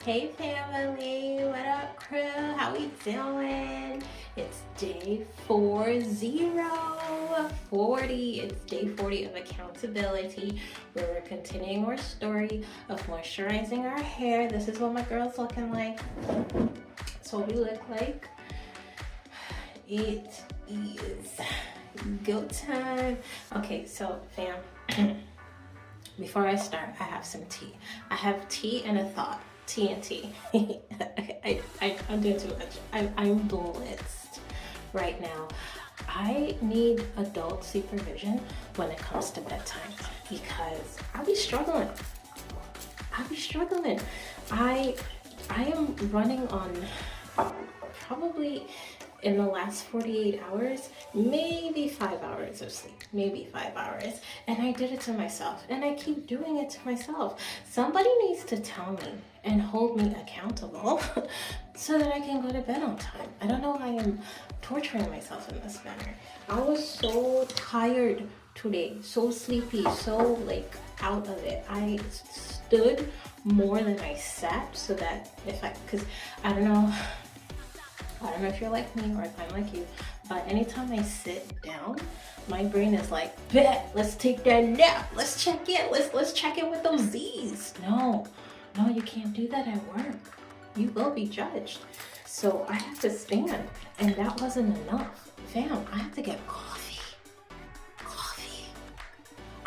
Hey family, what up crew? How we doing? It's day 40. It's day 40 of accountability where we're continuing our story of moisturizing our hair. This is what my girl's looking like. That's what we look like. It is go time. Okay, so fam, before I start, I have some tea. I have tea and a thought. TNT. I'm doing too much. I'm blitzed right now. I need adult supervision when it comes to bedtime because I be struggling. I am running on probably in the last 48 hours, maybe 5 hours of sleep, maybe 5 hours. And I did it to myself, and I keep doing it to myself. Somebody needs to tell me and hold me accountable so that I can go to bed on time. I don't know why I'm torturing myself in this manner. I was so tired today, so sleepy, so like out of it. I stood more than I sat so that because I don't know if you're like me or if I'm like you, but anytime I sit down, my brain is like, bet, let's take that nap. Let's check in. Let's check in with those Z's. No, you can't do that at work. You will be judged. So I had to stand, and that wasn't enough. Fam, I had to get coffee.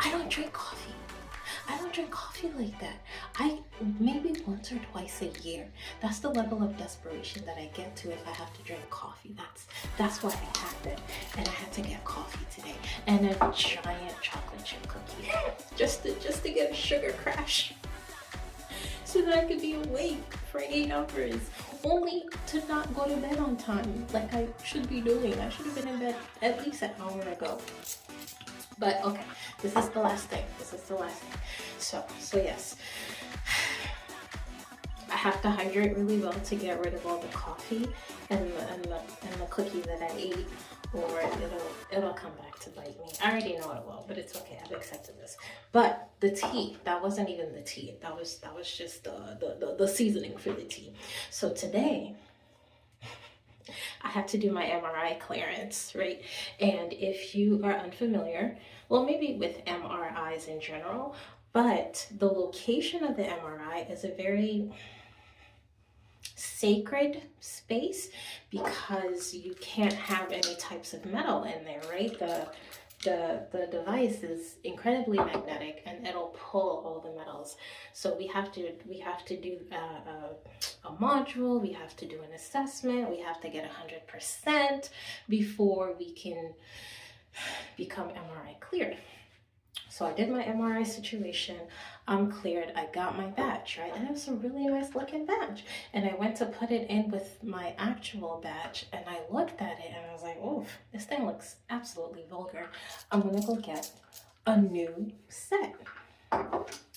I don't drink coffee. I don't drink coffee like that. I maybe once or twice a year. That's the level of desperation that I get to if I have to drink coffee. That's why it happened. And I had to get coffee today and a giant chocolate chip cookie just to get a sugar crash so that I could be awake for 8 hours, only to not go to bed on time like I should be doing. I should have been in bed at least an hour ago. But okay, this is the last thing. So yes, I have to hydrate really well to get rid of all the coffee and the cookie that I ate, or it'll come back to bite me. I already know it will, but it's okay. I've accepted this. But the tea, that wasn't even the tea. That was just the seasoning for the tea. So today, I had to do my MRI clearance, right? And if you are unfamiliar, well, maybe with MRIs in general, but the location of the MRI is a very sacred space because you can't have any types of metal in there, right? The device is incredibly magnetic and it'll pull all the metals. So we have to do a module, we have to do an assessment, we have to get 100% before we can become MRI cleared. So I did my MRI situation, I'm cleared, I got my badge, right? And it was a really nice looking badge. And I went to put it in with my actual badge and I looked at it and I was like, oh, this thing looks absolutely vulgar. I'm gonna go get a new set.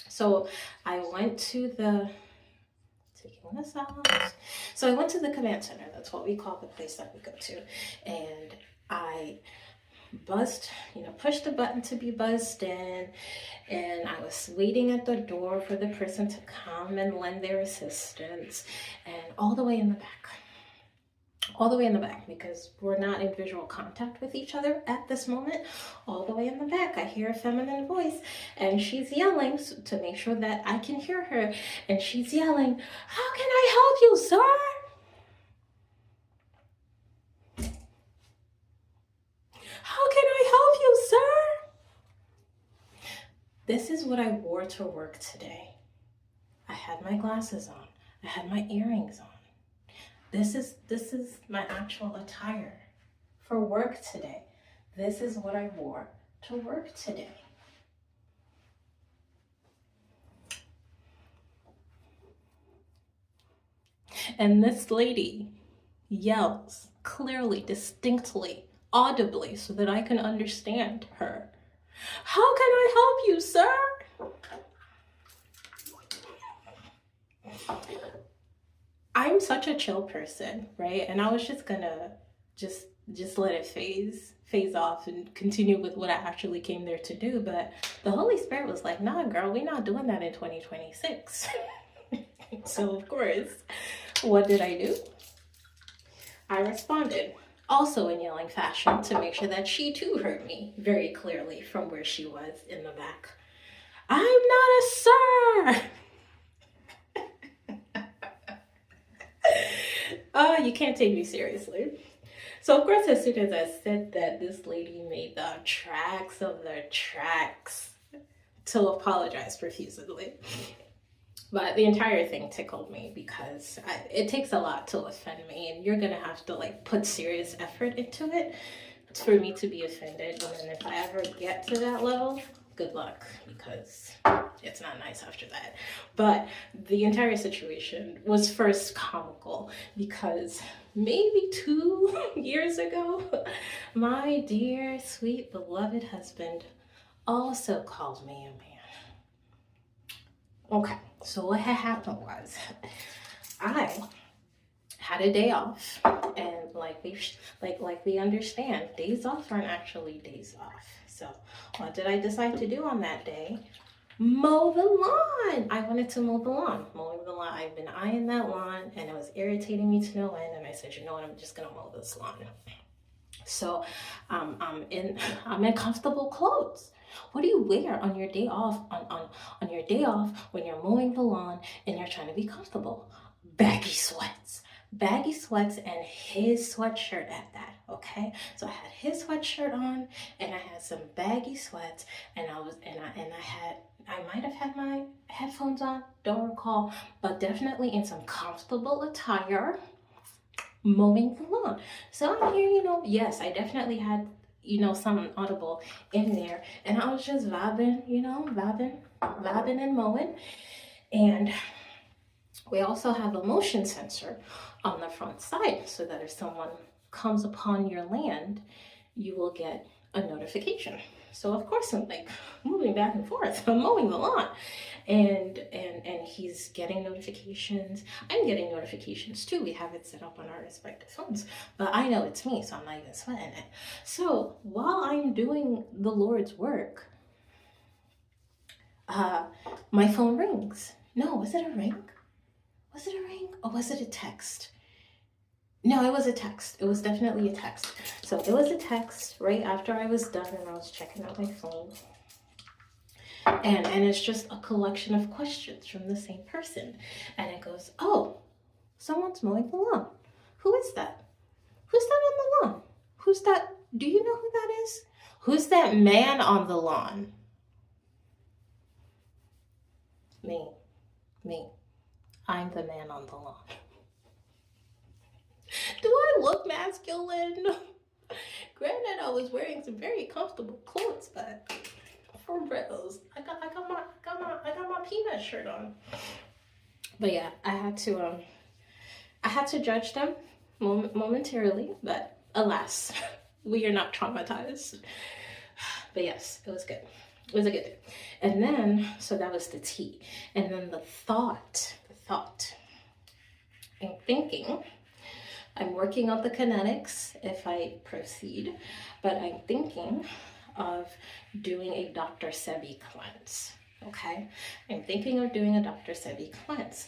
So I went to taking this out. So I went to the command center, that's what we call the place that we go to. And I buzzed, pushed the button to be buzzed in, and I was waiting at the door for the person to come and lend their assistance, and all the way in the back, because we're not in visual contact with each other at this moment, all the way in the back, I hear a feminine voice, and she's yelling to make sure that I can hear her, and she's yelling, "How can I help you, sir?" "How can I help you, sir?" This is what I wore to work today. I had my glasses on. I had my earrings on. This is my actual attire for work today. This is what I wore to work today. And this lady yells clearly, distinctly, audibly, so that I can understand her. "How can I help you, sir?" I'm such a chill person, right? And I was just gonna just let it phase off and continue with what I actually came there to do. But the Holy Spirit was like, "Nah, girl, we're not doing that in 2026. So of course, what did I do? I responded, also in yelling fashion, to make sure that she too heard me very clearly from where she was in the back. I'm not a sir. You can't take me seriously. So of course, as soon as I said that, this lady made the tracks of the tracks to apologize profusely. But the entire thing tickled me because it takes a lot to offend me, and you're gonna have to like put serious effort into it for me to be offended. And then if I ever get to that level, good luck, because it's not nice after that. But the entire situation was first comical because maybe 2 years ago, my dear, sweet, beloved husband also called me a man. Okay, so what had happened was I had a day off, and like we understand, days off aren't actually days off. So what did I decide to do on that day? Mow the lawn. I wanted to mow the lawn. Mowing the lawn. I've been eyeing that lawn, and it was irritating me to no end. And I said, you know what? I'm just gonna mow this lawn. So I'm in comfortable clothes. What do you wear on your day off? On your day off when you're mowing the lawn and you're trying to be comfortable? Baggy sweats. Baggy sweats and his sweatshirt at that. Okay, so I had his sweatshirt on and I had some baggy sweats, and I might have had my headphones on, don't recall, but definitely in some comfortable attire, mowing the lawn. So I'm here, yes, I definitely had, some audible in there, and I was just vibing, vibing and mowing. And we also have a motion sensor on the front side so that if someone comes upon your land, you will get a notification. So of course I'm like moving back and forth, I'm mowing the lawn, and he's getting notifications. I'm getting notifications too. We have it set up on our respective phones, but I know it's me, so I'm not even sweating it. So while I'm doing the Lord's work, my phone rings. No, was it a ring? Was it a ring or was it a text? No, it was a text. It was definitely a text. So it was a text right after I was done and I was checking out my phone. And it's just a collection of questions from the same person. And it goes, oh, someone's mowing the lawn. Who is that? Who's that on the lawn? Who's that? Do you know who that is? Who's that man on the lawn? Me. I'm the man on the lawn. Do I look masculine? Granted, I was wearing some very comfortable clothes, but for reals, I got my peanut shirt on. But yeah, I had to judge them momentarily, but alas, we are not traumatized. But yes, it was good. It was a good day. And then, so that was the tea. And then the thought, I'm thinking, I'm working on the kinetics if I proceed, but I'm thinking of doing a Dr. Sebi cleanse. Okay, I'm thinking of doing a Dr. Sebi cleanse.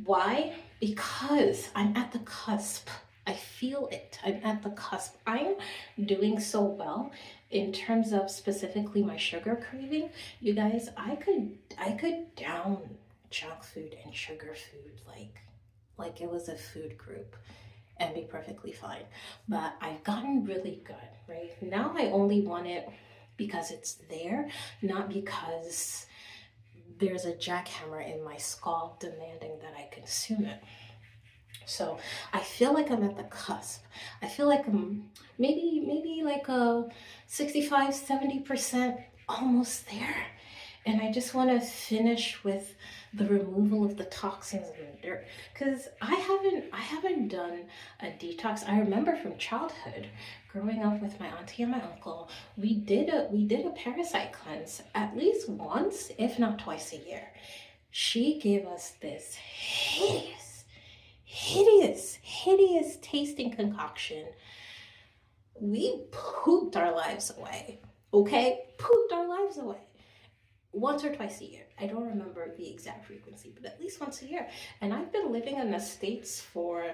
Why? Because I'm at the cusp. I feel it. I'm at the cusp. I'm doing so well in terms of specifically my sugar craving. You guys, I could down junk food and sugar food like it was a food group and be perfectly fine. But I've gotten really good, right? Now I only want it because it's there, not because there's a jackhammer in my skull demanding that I consume it. So I feel like I'm at the cusp. I feel like I'm maybe like a 65-70% almost there. And I just want to finish with the removal of the toxins and the dirt, because I haven't done a detox. I remember from childhood, growing up with my auntie and my uncle, we did a parasite cleanse at least once, if not twice a year. She gave us this hideous tasting concoction. We pooped our lives away. Okay, pooped our lives away. once or twice a year. I don't remember the exact frequency, but at least once a year. And I've been living in the States for,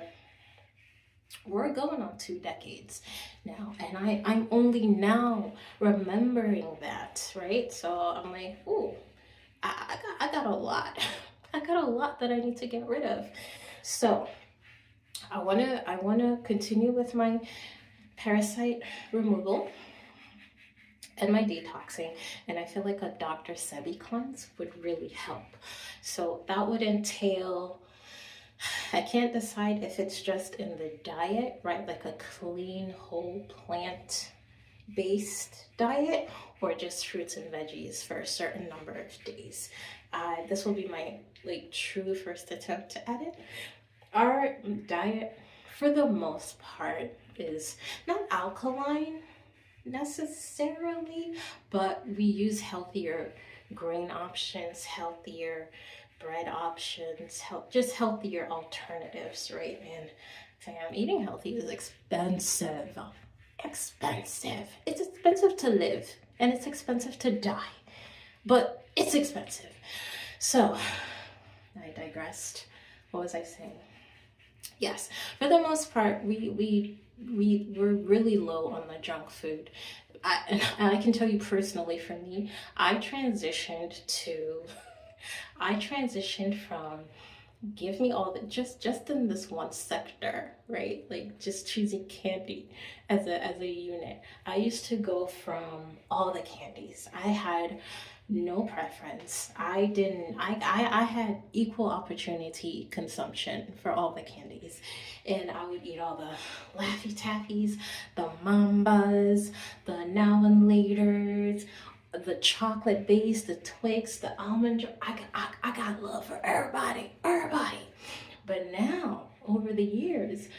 we're going on 2 decades now, and I'm only now remembering that, right? So I'm like, ooh, I got a lot. I got a lot that I need to get rid of. So I wanna continue with my parasite removal and my detoxing, and I feel like a Dr. Sebi cleanse would really help. So that would entail, I can't decide if it's just in the diet, right? Like a clean, whole plant based diet, or just fruits and veggies for a certain number of days. This will be my like true first attempt to edit. Our diet, for the most part, is not alkaline necessarily, but we use healthier grain options, healthier bread options, just healthier alternatives, right? And fam, eating healthy is expensive. Expensive. It's expensive to live, and it's expensive to die, but it's expensive. So I digressed. What was I saying? Yes, for the most part, we're really low on the junk food. And I can tell you personally, for me, I transitioned from give me all the just in this one sector, right? Like just choosing candy as a unit. I used to go from all the candies. I had no preference. I had equal opportunity consumption for all the candies. And I would eat all the Laffy Taffies, the Mambas, the Now and Laters, the chocolate base, the Twix, the almond. I got love for everybody. But now, over the years,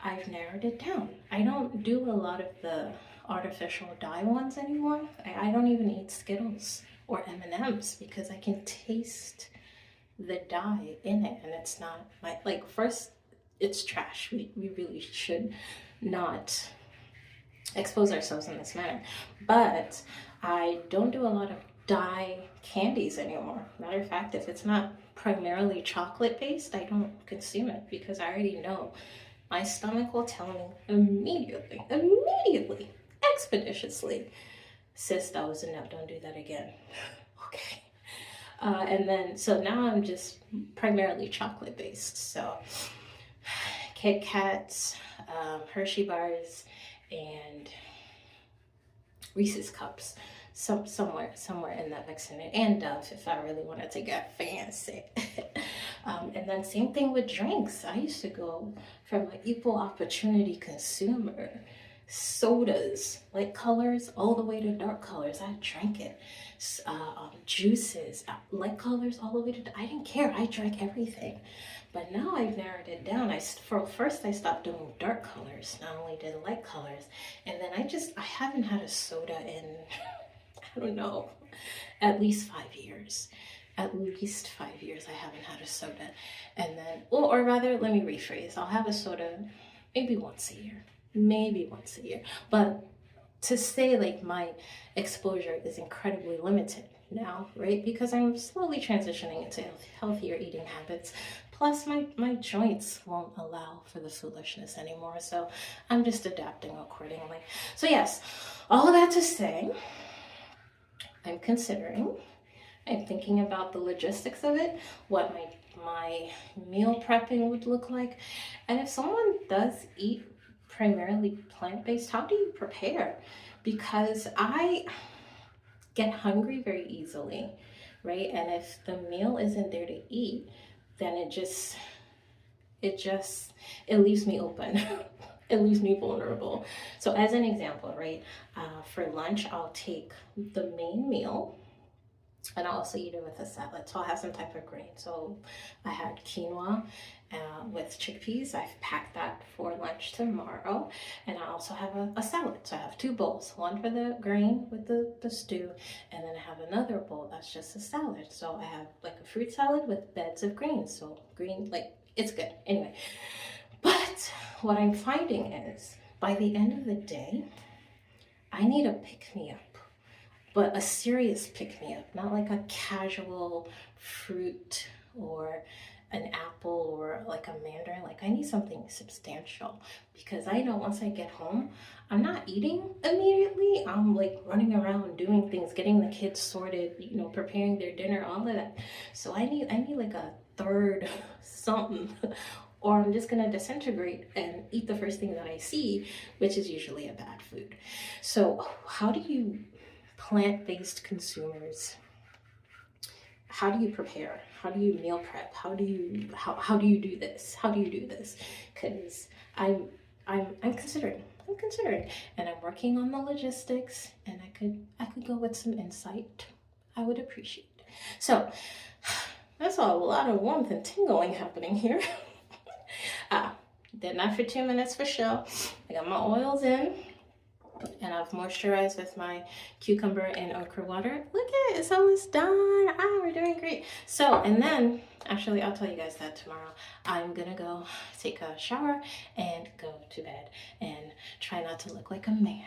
I've narrowed it down. I don't do a lot of the artificial dye ones anymore. I don't even eat Skittles or M&Ms because I can taste the dye in it, and it's not like first, it's trash. We really should not expose ourselves in this manner. But I don't do a lot of dye candies anymore. Matter of fact, if it's not primarily chocolate based, I don't consume it because I already know my stomach will tell me immediately, expeditiously, sis, that was enough, don't do that again. Okay. And then, so now I'm just primarily chocolate based. So Kit Kats, Hershey bars, and Reese's cups, somewhere in that vicinity, and Dove if I really wanted to get fancy. And then same thing with drinks. I used to go from an equal opportunity consumer, sodas, light colors all the way to dark colors. I drank it. Juices, light colors all the way to, I didn't care. I drank everything. But now I've narrowed it down. First I stopped doing dark colors. Not only did light colors, and then I haven't had a soda in I don't know, at least 5 years. At least 5 years I haven't had a soda. And then, or rather, let me rephrase. I'll have a soda maybe once a year. But to say like my exposure is incredibly limited now, right? Because I'm slowly transitioning into healthier eating habits. Plus my joints won't allow for the foolishness anymore. So I'm just adapting accordingly. So yes, all of that to say, I'm thinking about the logistics of it, what my meal prepping would look like. And if someone does eat primarily plant-based, how do you prepare? Because I get hungry very easily, right? And if the meal isn't there to eat, then it leaves me open. It leaves me vulnerable. So as an example, right, for lunch, I'll take the main meal and I'll also eat it with a salad. So I'll have some type of grain. So I had quinoa with chickpeas. I've packed that for lunch tomorrow. And I also have a salad. So I have 2 bowls, one for the grain with the stew, and then I have another bowl that's just a salad. So I have like a fruit salad with beds of greens. So green, like, it's good. Anyway, but what I'm finding is by the end of the day, I need a pick-me-up. but a serious pick-me-up, not like a casual fruit or an apple or like a mandarin. Like I need something substantial because I know once I get home, I'm not eating immediately. I'm like running around doing things, getting the kids sorted, you know, preparing their dinner, all of that. So I need like a third something or I'm just gonna disintegrate and eat the first thing that I see, which is usually a bad food. So how do you plant-based consumers, how do you prepare? How do you meal prep? How do you do this? How do you do this? Because I'm considering. I'm considering, and I'm working on the logistics. And I could go with some insight. I would appreciate it. So that's a lot of warmth and tingling happening here. Did not for 2 minutes for sure. I got my oils in. And I've moisturized with my cucumber and okra water. Look at it, it's almost done. We're doing great. So, and then, actually, I'll tell you guys that tomorrow. I'm gonna go take a shower and go to bed and try not to look like a man.